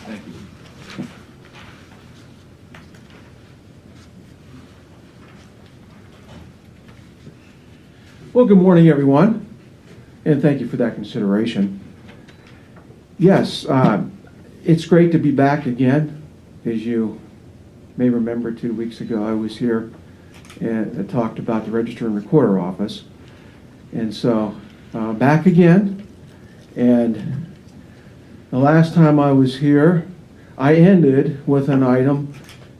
Thank you. Well, good morning, everyone, and thank you for that consideration. Yes, it's great to be back again. As you may remember, 2 weeks ago I was here and I talked about the Register and Recorder office. And so back again, and the last time I was here, I ended with an item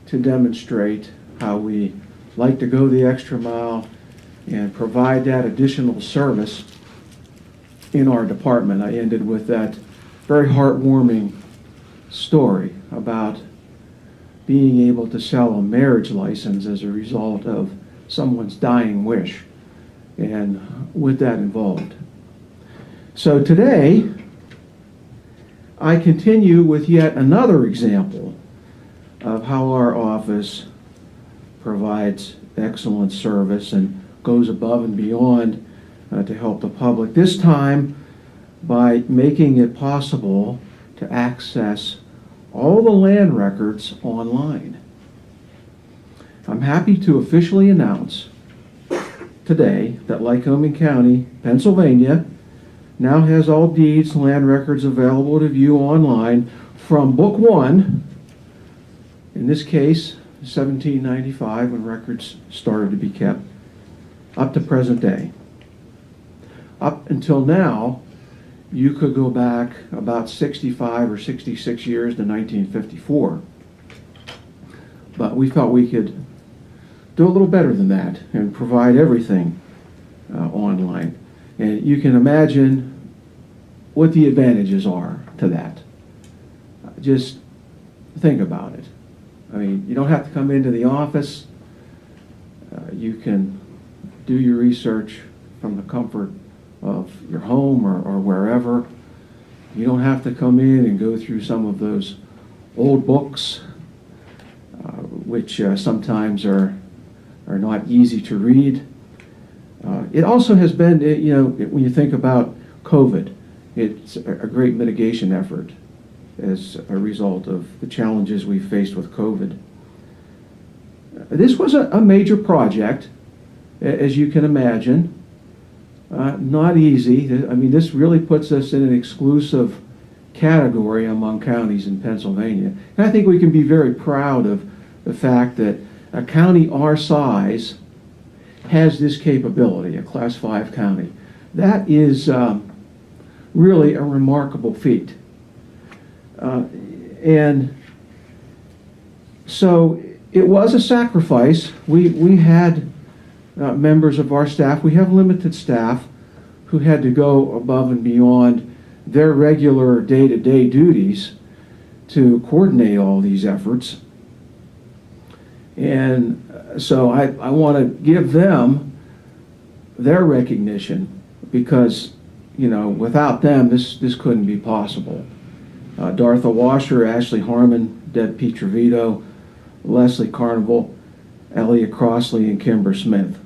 to demonstrate how we like to go the extra mile and provide that additional service in our department. I ended with that very heartwarming story about being able to sell a marriage license as a result of someone's dying wish, and with that involved. So today, I continue with yet another example of how our office provides excellent service and goes above and beyond to help the public, this time by making it possible to access all the land records online. I'm happy to officially announce today that Lycoming County, Pennsylvania, now has all deeds, land records available to view online from Book 1, in this case, 1795, when records started to be kept, up to present day. Up until now, you could go back about 65 or 66 years to 1954. But we felt we could do a little better than that and provide everything online. And you can imagine what the advantages are to that. Just think about it. I mean, you don't have to come into the office. You can do your research from the comfort of your home or wherever. You don't have to come in and go through some of those old books, which sometimes are not easy to read. It also has been, when you think about COVID, it's a great mitigation effort as a result of the challenges we faced with COVID. This was a major project, as you can imagine. Not easy. I mean, this really puts us in an exclusive category among counties in Pennsylvania. And I think we can be very proud of the fact that a county our size has this capability, a Class 5 county. That is really a remarkable feat. And so it was a sacrifice. We had members of our staff, we have limited staff, who had to go above and beyond their regular day-to-day duties to coordinate all these efforts. And so I want to give them their recognition, because without them this couldn't be possible. Dartha Washer, Ashley Harmon, Deb Pietrovito, Leslie Carnival, Elliot Crossley, and Kimber Smith.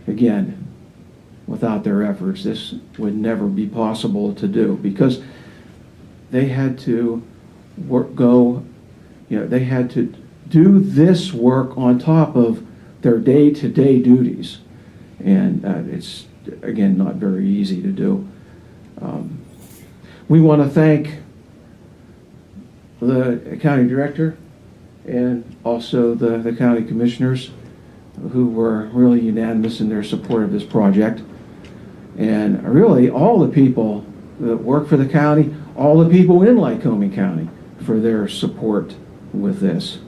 Again, without their efforts, this would never be possible to do, because they had to they had to do this work on top of their day-to-day duties. And it's, again, not very easy to do. We want to thank the county director and also the county commissioners, who were really unanimous in their support of this project. And really all the people that work for the county, all the people in Lycoming County, for their support with this.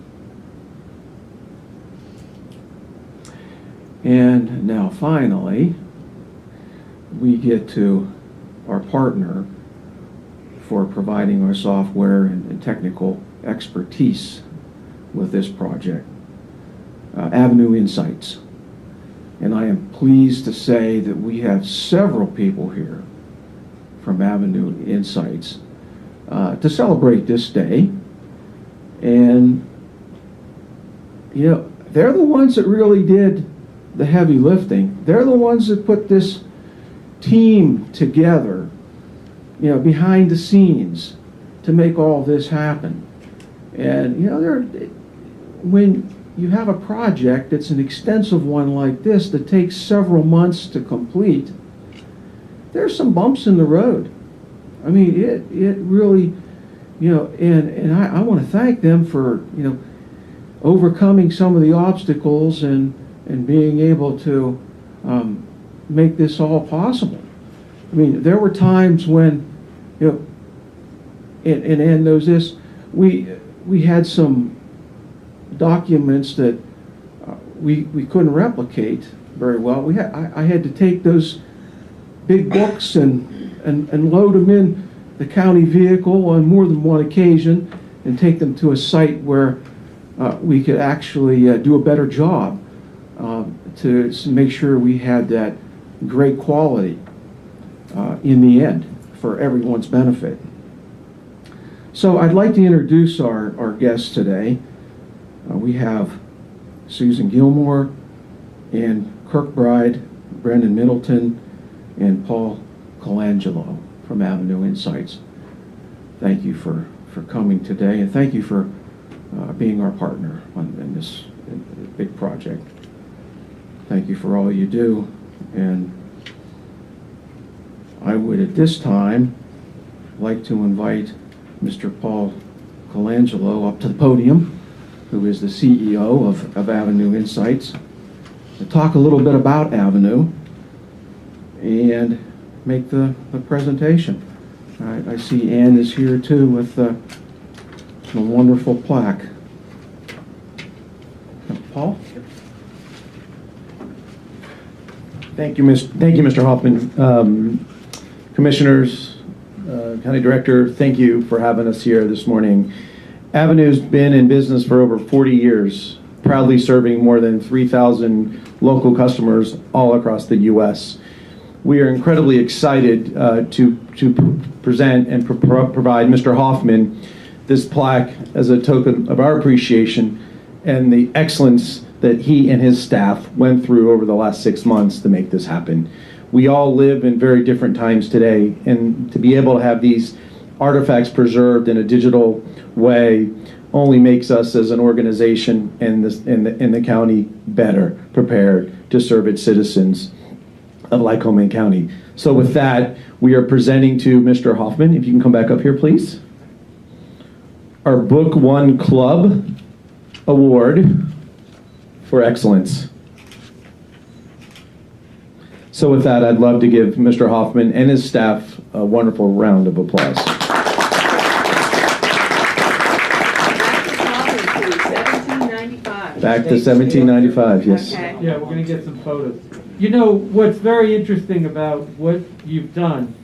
And now finally, we get to our partner for providing our software and technical expertise with this project, Avenu Insights. And I am pleased to say that we have several people here from Avenu Insights to celebrate this day. And they're the ones that really did the heavy lifting. They're the ones that put this team together, behind the scenes, to make all this happen. And when you have a project that's an extensive one like this that takes several months to complete, there's some bumps in the road. I mean, it really, and I want to thank them for, overcoming some of the obstacles and being able to make this all possible. I mean, there were times when, and Ann knows this, we had some documents that we couldn't replicate very well. I had to take those big books and load them in the county vehicle on more than one occasion and take them to a site where we could actually do a better job to make sure we had that great quality in the end for everyone's benefit. So I'd like to introduce our guests today. We have Susan Gilmore, Ann Kirkbride, Brendan Middleton, and Paul Colangelo from Avenu Insights. Thank you for coming today, and thank you for being our partner in this big project. Thank you for all you do, and I would at this time like to invite Mr. Paul Colangelo up to the podium, who is the CEO of Avenu Insights, to talk a little bit about Avenu and make the presentation. I see Ann is here too with a wonderful plaque. Paul? Thank you, Mr. Huffman. Commissioners, County Director, thank you for having us here this morning. Avenu's been in business for over 40 years, proudly serving more than 3,000 local customers all across the U.S. We are incredibly excited to present and provide Mr. Huffman this plaque as a token of our appreciation and the excellence that he and his staff went through over the last 6 months to make this happen. We all live in very different times today, and to be able to have these artifacts preserved in a digital way only makes us as an organization and the county better prepared to serve its citizens of Lycoming County. So with that, we are presenting to Mr. Huffman, if you can come back up here, please, our Book One Club Award for Excellence. So with that, I'd love to give Mr. Huffman and his staff a wonderful round of applause. Back to 1795, yes. Okay. Yeah, we're going to get some photos. You know, what's very interesting about what you've done,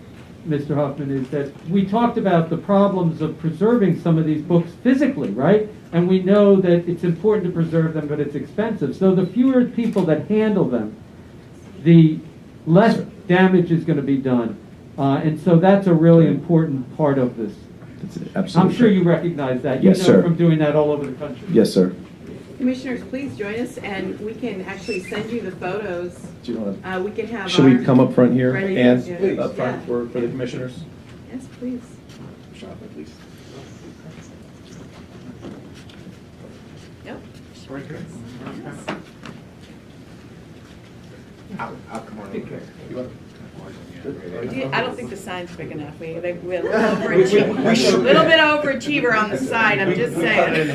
Mr. Huffman, is that we talked about the problems of preserving some of these books physically, right? And we know that it's important to preserve them, but it's expensive. So the fewer people that handle them, the less damage is going to be done. And so that's a really important part of this. Absolutely. I'm sure you recognize that. You Yes, know sir. From doing that all over the country. Yes, sir. Commissioners, please join us, and we can actually send you the photos. Do you want to, We can have should we come up front here, Ready, Ann, yeah. up front Yeah. for the commissioners? Yes, please. Please. Yep. I don't think the sign's big enough. We're a little bit overachiever on the side, I'm just saying.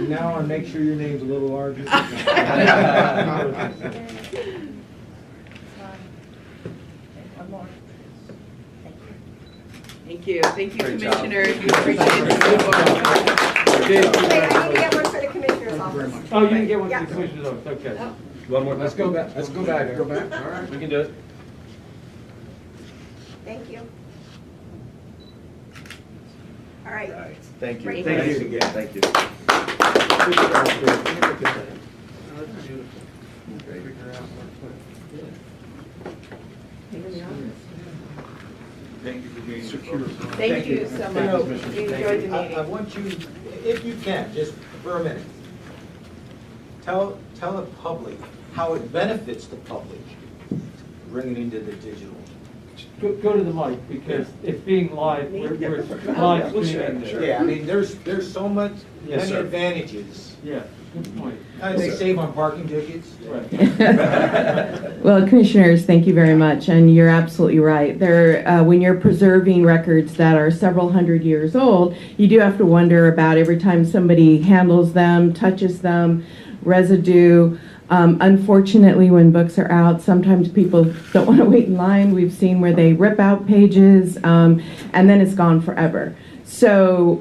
Now on, make sure your name's a little larger. Thank you. Thank you, Commissioners. We appreciate the support. Hey, I need to get one for the commissioner's office. Oh, you can get one Yeah. for the commissioner's office, okay. Oh. One more. Let's go back, let's go back. Go back. All right. We can do it. Thank you. All right. Thank you. Great. Thank Thanks you again. Thank you. Thank you so much. We enjoyed the I meeting. want you, if you can, just for a minute, tell the public how it benefits the public bringing into the digital Go to the mic, because it's being live, we're live streaming this. Yeah, I mean, there's so much, Yes, many sir. advantages. Yeah, good point. They save on parking tickets. Right. Well, Commissioners, thank you very much, and you're absolutely right. When you're preserving records that are several hundred years old, you do have to wonder about every time somebody handles them, touches them, residue. Unfortunately, when books are out, sometimes people don't want to wait in line. We've seen where they rip out pages, and then it's gone forever. So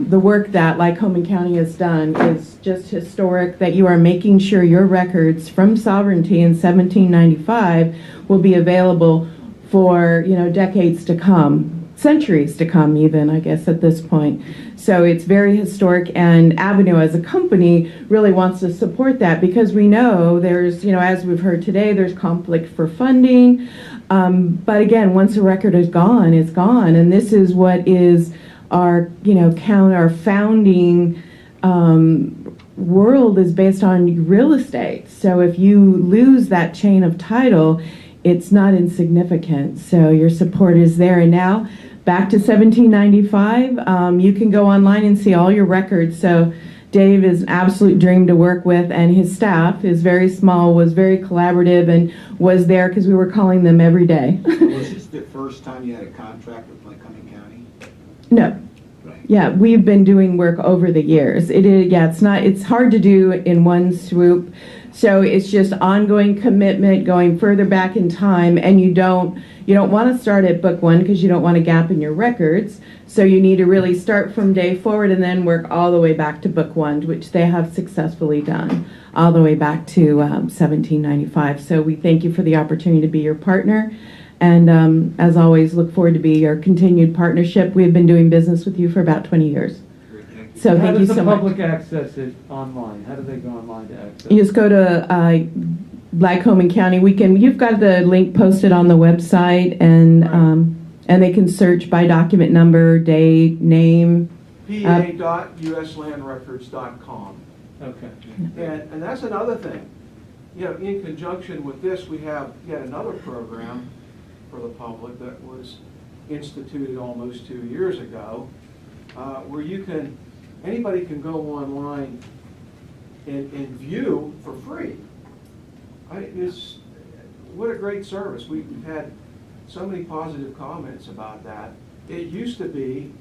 the work that Lycoming County has done is just historic, that you are making sure your records from sovereignty in 1795 will be available for, decades to come, centuries to come even, I guess, at this point. So it's very historic, and Avenu as a company really wants to support that, because we know there's, as we've heard today, there's conflict for funding. But again, once a record is gone, it's gone. And this is what is our founding world is based on real estate. So if you lose that chain of title, it's not insignificant. So your support is there. And now back to 1795, you can go online and see all your records. So Dave is an absolute dream to work with, and his staff is very small, was very collaborative, and was there because we were calling them every day. Was this the first time you had a contract with Lycoming County? No. Right. Yeah, we've been doing work over the years. It's hard to do in one swoop. So it's just ongoing commitment, going further back in time, and you don't want to start at book one because you don't want a gap in your records. So you need to really start from day forward and then work all the way back to book one, which they have successfully done, all the way back to 1795. So we thank you for the opportunity to be your partner. And as always, look forward to be your continued partnership. We've been doing business with you for about 20 years. So How thank you does the so much. public access it online? How do they go online to access? You just go to Lycoming County. You've got the link posted on the website, and they can search by document number, date, name. pa.uslandrecords.com. Okay. And that's another thing. In conjunction with this, we have yet another program for the public that was instituted almost 2 years ago, where anybody can go online and view for free. What a great service. We've had so many positive comments about that. It used to be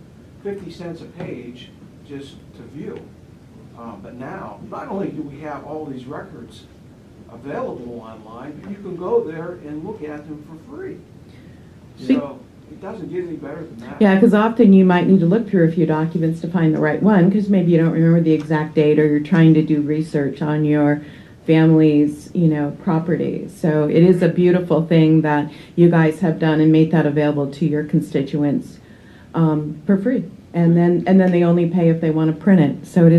50 cents a page just to view. But now, not only do we have all these records available online, but you can go there and look at them for free. So it doesn't get any better than that. Yeah, because often you might need to look through a few documents to find the right one, because maybe you don't remember the exact date, or you're trying to do research on your family's, property. So it is a beautiful thing that you guys have done and made that available to your constituents for free. And then they only pay if they want to print it. So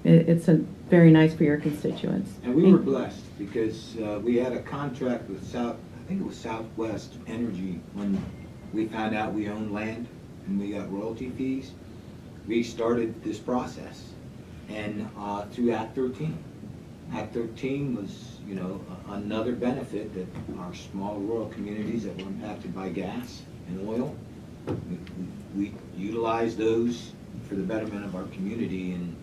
it's very nice for your constituents. And we were blessed because we had a contract with Southwest Energy when we found out we owned land and we got royalty fees. We started this process, and through Act 13. Act 13 was, another benefit that our small rural communities that were impacted by gas and oil, we utilized those for the betterment of our community, and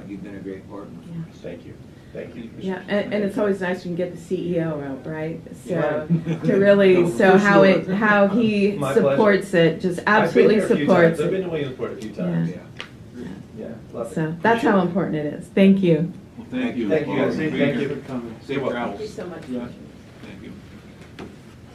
you've been a great partner for us. Thank you. Thank you. Yeah, and it's always nice when you get the CEO out, right? So Right. to really, so For how sure. how he My supports it, just absolutely supports I've it. been to Williamsport a few times. Yeah. Yeah, love it. So that's how important it is. Thank you. Well, thank you. Thank you, guys. for being Thank here. you. for coming. Safe travels. Thank you so much. Yeah. Thank you.